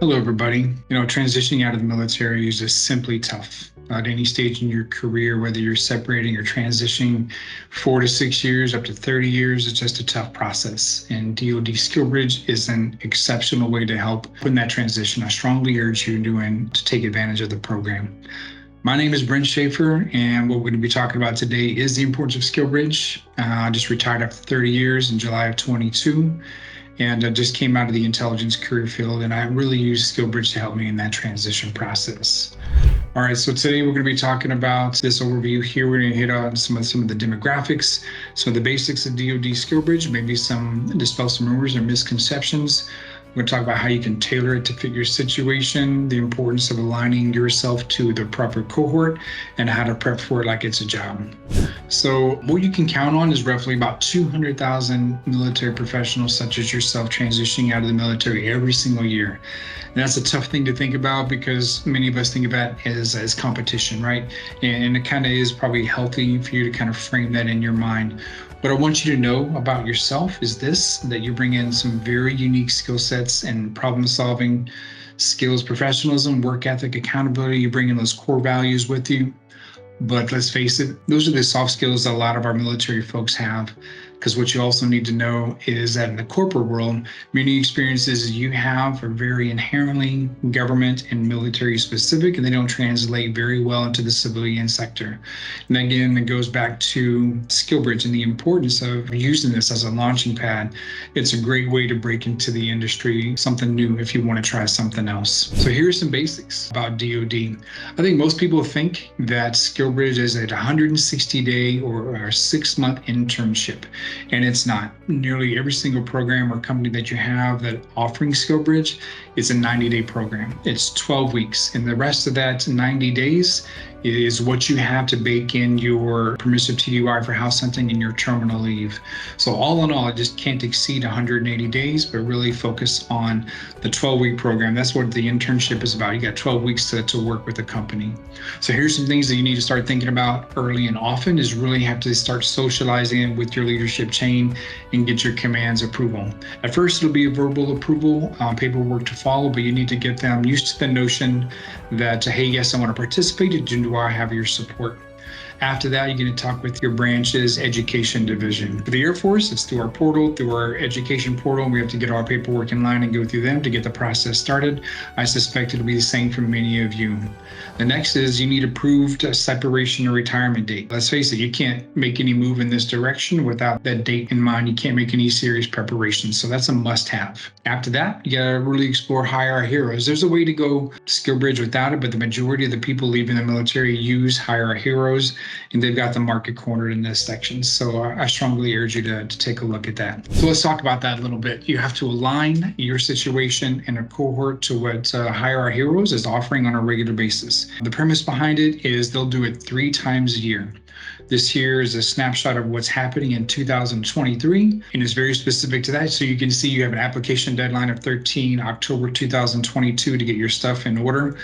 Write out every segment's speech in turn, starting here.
Hello, everybody. Transitioning out of the military is just simply tough. At any stage in your career, whether you're separating or transitioning 4 to 6 years, up to 30 years, it's just a tough process. And DoD SkillBridge is an exceptional way to help in that transition. I strongly urge you to take advantage of the program. My name is Brent Schafer, and what we're going to be talking about today is the importance of SkillBridge. I just retired after 30 years in July of 22. And I just came out of the intelligence career field, and I really use SkillBridge to help me in that transition process. All right, so today we're going to be talking about this overview here. We're going to hit on some of the demographics, some of the basics of DoD SkillBridge, maybe dispel some rumors or misconceptions. We're going to talk about how you can tailor it to fit your situation, the importance of aligning yourself to the proper cohort, and how to prep for it like it's a job. So what you can count on is roughly about 200,000 military professionals such as yourself transitioning out of the military every single year. And that's a tough thing to think about because many of us think about it as competition, right? And it kind of is probably healthy for you to kind of frame that in your mind. What I want you to know about yourself is that you bring in some very unique skill sets and problem solving skills, professionalism, work ethic, accountability. You bring in those core values with you. But let's face it, those are the soft skills that a lot of our military folks have. Because what you also need to know is that in the corporate world, many experiences you have are very inherently government and military specific, and they don't translate very well into the civilian sector. And again, it goes back to SkillBridge and the importance of using this as a launching pad. It's a great way to break into the industry, something new if you want to try something else. So here are some basics about DoD. I think most people think that SkillBridge is a 160-day or a 6-month internship. And it's not. Nearly every single program or company that you have that offering SkillBridge is a 90-day program. It's 12 weeks. And the rest of that 90 days is what you have to bake in your permissive TDY for house hunting and your terminal leave. So all in all, it just can't exceed 180 days, but really focus on the 12-week program. That's what the internship is about. You got 12 weeks to work with the company. So here's some things that you need to start thinking about early and often is really have to start socializing with your leadership chain and get your commands approval. At first, it'll be a verbal approval, paperwork to follow, but you need to get them used to the notion that, hey, yes, I want to participate. Do I have your support? After that, you're going to talk with your branch's education division. For the Air Force, it's through our portal, through our education portal, and we have to get our paperwork in line and go through them to get the process started. I suspect it'll be the same for many of you. The next is you need approved separation or retirement date. Let's face it, you can't make any move in this direction without that date in mind. You can't make any serious preparations, so that's a must-have. After that, you gotta really explore Hire Our Heroes. There's a way to go SkillBridge without it, but the majority of the people leaving the military use Hire Our Heroes, and they've got the market cornered in this section. So I strongly urge you to take a look at that. So let's talk about that a little bit. You have to align your situation and a cohort to what Hire Our Heroes is offering on a regular basis. The premise behind it is they'll do it 3 times a year. This here is a snapshot of what's happening in 2023, and it's very specific to that. So you can see you have an application deadline of 13 October 2022 to get your stuff in order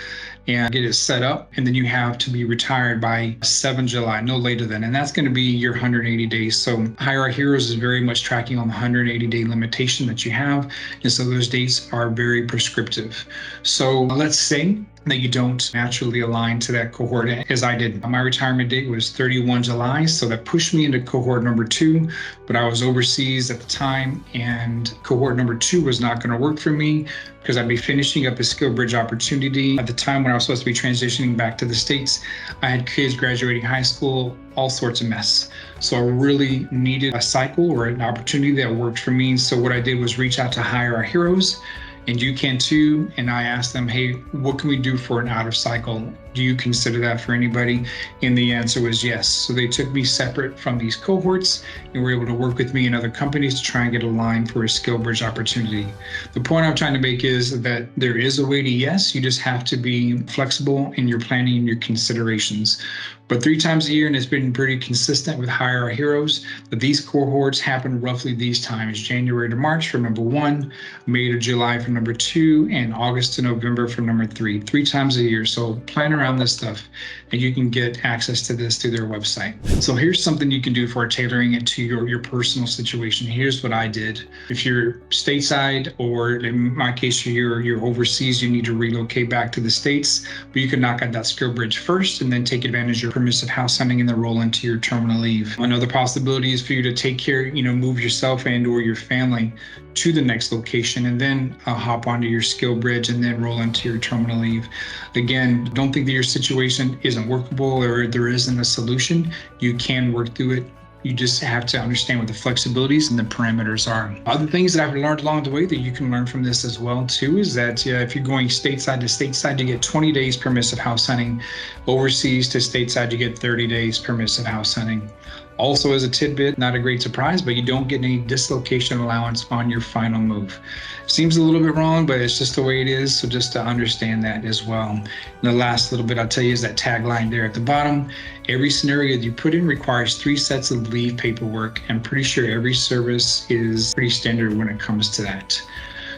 and get it set up. And then you have to be retired by 7 July, no later than, and that's going to be your 180 days. So Hire Our Heroes is very much tracking on the 180-day limitation that you have. And so those dates are very prescriptive. So let's say that you don't naturally align to that cohort as I did. My retirement date was 31 July, so that pushed me into cohort number 2, but I was overseas at the time and cohort number 2 was not gonna work for me because I'd be finishing up a SkillBridge opportunity. At the time when I was supposed to be transitioning back to the States, I had kids graduating high school, all sorts of mess. So I really needed a cycle or an opportunity that worked for me. So what I did was reach out to Hire Our Heroes, and you can too. And I asked them, hey, what can we do for an out of cycle? Do you consider that for anybody? And the answer was yes. So they took me separate from these cohorts and were able to work with me and other companies to try and get aligned for a SkillBridge opportunity. The point I'm trying to make is that there is a way to yes, you just have to be flexible in your planning and your considerations. But 3 times a year, and it's been pretty consistent with Hire Our Heroes, that these cohorts happen roughly these times: January to March for number 1, May to July for number 2, and August to November for number 3. 3 times a year. So plan around around this stuff, and you can get access to this through their website. So here's something you can do for tailoring it to your personal situation. Here's what I did. If you're stateside, or in my case, you're overseas, you need to relocate back to the States, but you can knock out that SkillBridge first and then take advantage of permissive house hunting and then roll into your terminal leave. Another possibility is for you to take care, move yourself and or your family to the next location, and then hop onto your SkillBridge and then roll into your terminal leave. Again, don't think that your situation isn't workable or there isn't a solution. You can work through it. You just have to understand what the flexibilities and the parameters are. Other things that I've learned along the way that you can learn from this as well too is that if you're going stateside to stateside, you get 20 days permissive house hunting. Overseas to stateside, you get 30 days permissive house hunting. Also, as a tidbit, not a great surprise, but you don't get any dislocation allowance on your final move. Seems a little bit wrong, but it's just the way it is. So just to understand that as well. And the last little bit I'll tell you is that tagline there at the bottom. Every scenario that you put in requires 3 sets of leave paperwork. I'm pretty sure every service is pretty standard when it comes to that.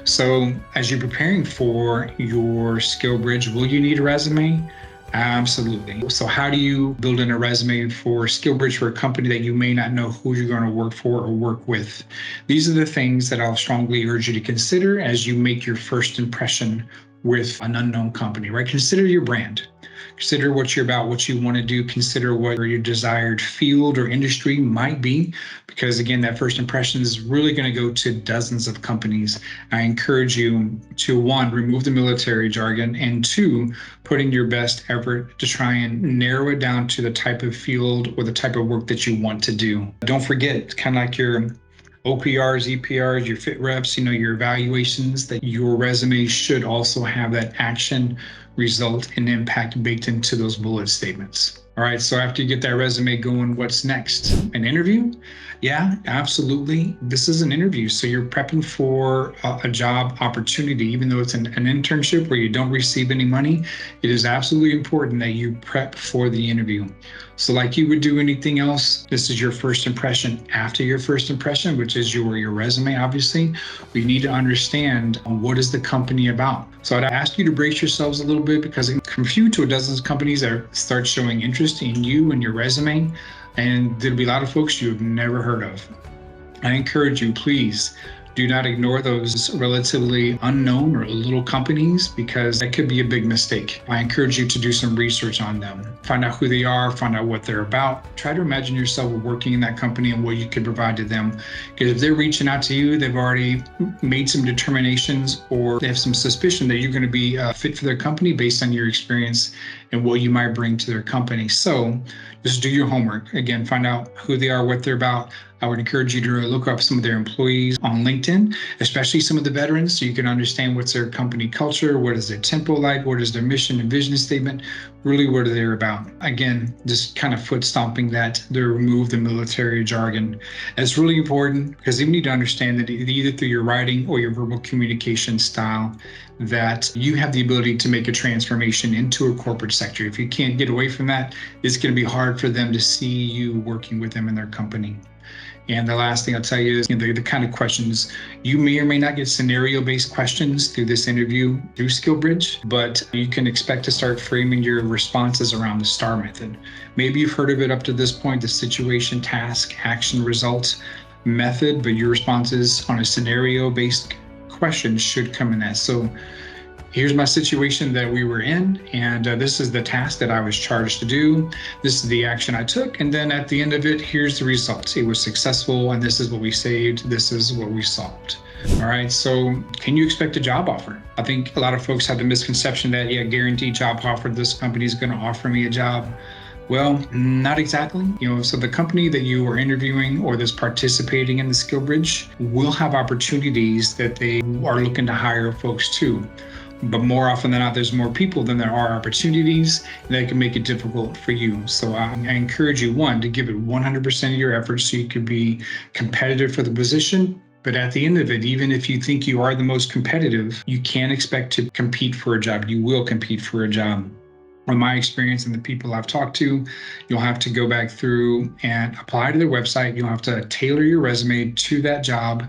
So as you're preparing for your SkillBridge, will you need a resume? Absolutely. So how do you build in a resume for SkillBridge for a company that you may not know who you're going to work for or work with? These are the things that I'll strongly urge you to consider as you make your first impression with an unknown company, right? Consider your brand. Consider what you're about, what you want to do. Consider what your desired field or industry might be, because again, that first impression is really going to go to dozens of companies. I encourage you to, 1, remove the military jargon, and 2, put in your best effort to try and narrow it down to the type of field or the type of work that you want to do. Don't forget, kind of like your OPRs, EPRs, your fit reps, your evaluations, that your resume should also have that action, result, and impact baked into those bullet statements. All right, so after you get that resume going, what's next? An interview? Yeah, absolutely. This is an interview. So you're prepping for a job opportunity, even though it's an internship where you don't receive any money. It is absolutely important that you prep for the interview. So like you would do anything else, this is your first impression. After your first impression, which is your resume, obviously, we need to understand what is the company about. So I'd ask you to brace yourselves a little bit, because from few to a dozen companies that start showing interest in you and your resume, and there'll be a lot of folks you've never heard of. I encourage you, please do not ignore those relatively unknown or little companies, because that could be a big mistake. I encourage you to do some research on them. Find out who they are, find out what they're about. Try to imagine yourself working in that company and what you could provide to them. Because if they're reaching out to you, they've already made some determinations, or they have some suspicion that you're going to be fit for their company based on your experience and what you might bring to their company. So just do your homework. Again, find out who they are, what they're about. I would encourage you to look up some of their employees on LinkedIn, especially some of the veterans, so you can understand what's their company culture, what is their tempo like, what is their mission and vision statement, really what are they about. Again, just kind of foot stomping that, to remove the military jargon. It's really important, because you need to understand that either through your writing or your verbal communication style, that you have the ability to make a transformation into a corporate sector. If you can't get away from that, it's going to be hard for them to see you working with them in their company. And the last thing I'll tell you is the kind of questions, you may or may not get scenario-based questions through this interview through SkillBridge, but you can expect to start framing your responses around the STAR method. Maybe you've heard of it up to this point, the situation, task, action, result method, but your responses on a scenario-based question should come in that. So here's my situation that we were in, and this is the task that I was charged to do. This is the action I took, and then at the end of it, here's the results. It was successful, and this is what we saved. This is what we solved. All right, so can you expect a job offer? I think a lot of folks have the misconception that, guaranteed job offer, this company is going to offer me a job. Well, not exactly. So the company that you are interviewing or that's participating in the SkillBridge will have opportunities that they are looking to hire folks to. But more often than not, there's more people than there are opportunities that can make it difficult for you. So I encourage you, 1, to give it 100% of your effort so you can be competitive for the position. But at the end of it, even if you think you are the most competitive, you can't expect to compete for a job. You will compete for a job. From my experience and the people I've talked to, you'll have to go back through and apply to their website. You'll have to tailor your resume to that job.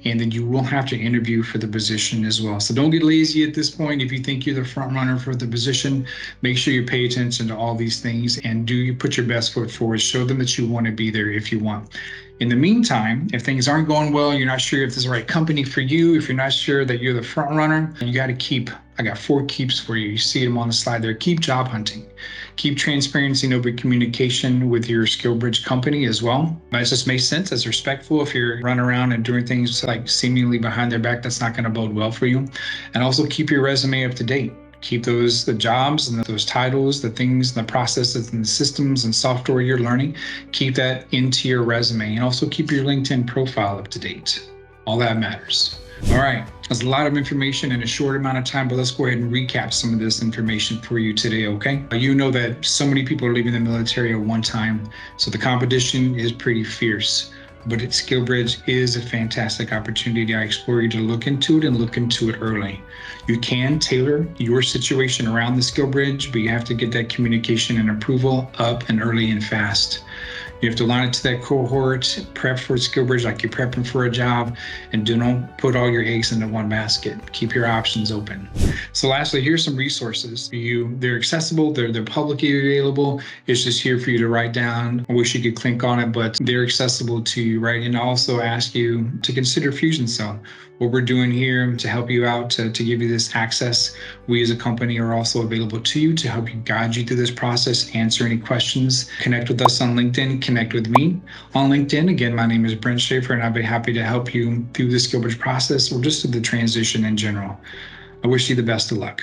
and then you will have to interview for the position as well. So don't get lazy at this point. If you think you're the front runner for the position, make sure you pay attention to all these things and put your best foot forward. Show them that you want to be there if you want. In the meantime, if things aren't going well, you're not sure if this is the right company for you, if you're not sure that you're the front runner, you got to keep, I got 4 keeps for you. You see them on the slide there. Keep job hunting. Keep transparency and open communication with your SkillBridge company as well. That just makes sense. It's respectful. If you're running around and doing things like seemingly behind their back, that's not going to bode well for you. And also keep your resume up to date. Keep the jobs and those titles, the things, and the processes and the systems and software you're learning, keep that into your resume, and also keep your LinkedIn profile up to date. All that matters. All right, that's a lot of information in a short amount of time, but let's go ahead and recap some of this information for you today, okay? You know that so many people are leaving the military at one time, so the competition is pretty fierce. But SkillBridge is a fantastic opportunity. I explore you to look into it and look into it early. You can tailor your situation around the SkillBridge, but you have to get that communication and approval up and early and fast. You have to align it to that cohort, prep for SkillBridge like you're prepping for a job, and don't put all your eggs into one basket. Keep your options open. So lastly, here's some resources. They're accessible, they're publicly available. It's just here for you to write down. I wish you could click on it, but they're accessible to you, right? And I also ask you to consider Fusion Cell. What we're doing here to help you out, to give you this access. We as a company are also available to you to help you guide you through this process, answer any questions. Connect with us on LinkedIn, connect with me on LinkedIn. Again, my name is Brent Schafer, and I'd be happy to help you through the SkillBridge process or just through the transition in general. I wish you the best of luck.